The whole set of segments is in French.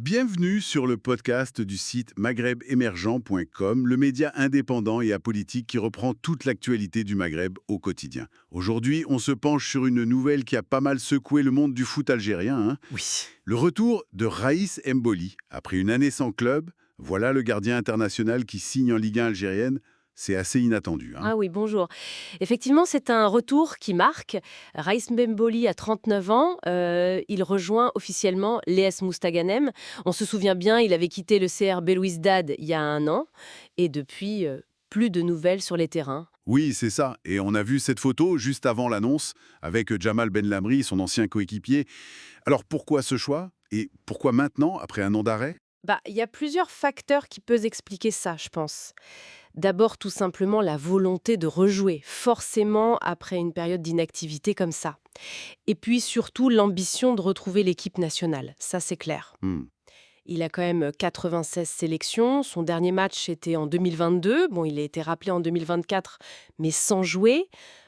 Bienvenue sur le podcast du site maghrebemergent.com, le média indépendant et apolitique qui reprend toute l'actualité du Maghreb au quotidien. Aujourd'hui, on se penche sur une nouvelle qui a pas mal secoué le monde du foot algérien, hein. Oui. Le retour de Raïs Mboli. Après une année sans club, voilà le gardien international qui signe en Ligue 1 algérienne. C'est assez inattendu, hein. Ah oui, bonjour. Effectivement, c'est un retour qui marque. Raïs Mbemboli a 39 ans. Il rejoint officiellement l'ES Moustaganem. On se souvient bien, il avait quitté le CR Belouizdad il y a un an. Et depuis, plus de nouvelles sur les terrains. Oui, c'est ça. Et on a vu cette photo juste avant l'annonce avec Jamal Benlamri, son ancien coéquipier. Alors pourquoi ce choix? Et pourquoi maintenant, après un an d'arrêt? Il y a plusieurs facteurs qui peuvent expliquer ça, je pense. D'abord, tout simplement, la volonté de rejouer, forcément après une période d'inactivité comme ça. Et puis surtout, l'ambition de retrouver l'équipe nationale. Ça, c'est clair. Hmm. Il a quand même 96 sélections. Son dernier match était en 2022. Bon, il a été rappelé en 2024, mais sans jouer.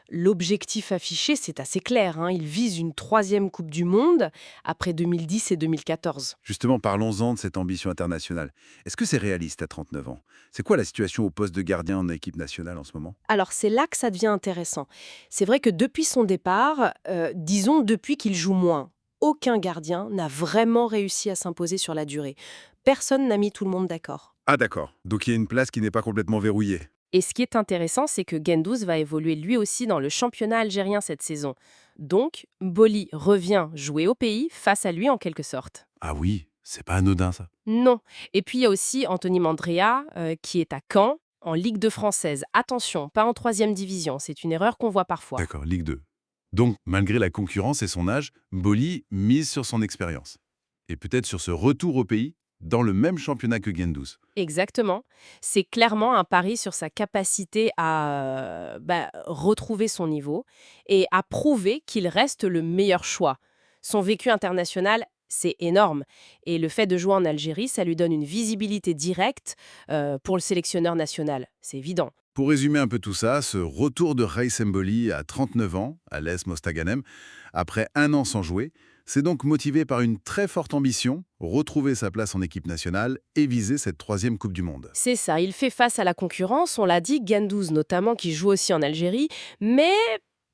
L'objectif affiché, c'est assez clair, hein. Il vise une troisième Coupe du Monde après 2010 et 2014. Justement, parlons-en de cette ambition internationale. Est-ce que c'est réaliste à 39 ans? C'est quoi la situation au poste de gardien en équipe nationale en ce moment? Alors, c'est là que ça devient intéressant. C'est vrai que depuis son départ, disons depuis qu'il joue moins, aucun gardien n'a vraiment réussi à s'imposer sur la durée. Personne n'a mis tout le monde d'accord. Ah d'accord, donc il y a une place qui n'est pas complètement verrouillée. Et ce qui est intéressant, c'est que Gendouzi va évoluer lui aussi dans le championnat algérien cette saison. Donc, Boli revient jouer au pays face à lui en quelque sorte. Ah oui, c'est pas anodin ça. Non. Et puis il y a aussi Anthony Mandrea qui est à Caen en Ligue 2 française. Attention, pas en troisième division, c'est une erreur qu'on voit parfois. D'accord, Ligue 2. Donc, malgré la concurrence et son âge, Mboli mise sur son expérience. Et peut-être sur ce retour au pays, dans le même championnat que Gendouzi. Exactement. C'est clairement un pari sur sa capacité à retrouver son niveau et à prouver qu'il reste le meilleur choix. Son vécu international, c'est énorme. Et le fait de jouer en Algérie, ça lui donne une visibilité directe pour le sélectionneur national. C'est évident. Pour résumer un peu tout ça, ce retour de Raïs Mboli à 39 ans, à l'ES Mostaganem, après un an sans jouer, c'est donc motivé par une très forte ambition, retrouver sa place en équipe nationale et viser cette troisième Coupe du Monde. C'est ça, il fait face à la concurrence, on l'a dit, Gendouzi notamment, qui joue aussi en Algérie, mais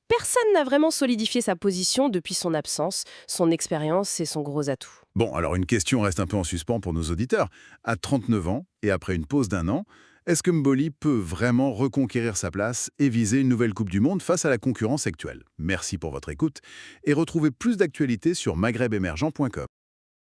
personne n'a vraiment solidifié sa position depuis son absence. Son expérience, c'est son gros atout. Bon, alors une question reste un peu en suspens pour nos auditeurs. À 39 ans, et après une pause d'un an, est-ce que Mboli peut vraiment reconquérir sa place et viser une nouvelle Coupe du Monde face à la concurrence actuelle? Merci pour votre écoute et retrouvez plus d'actualités sur maghrebemergent.com.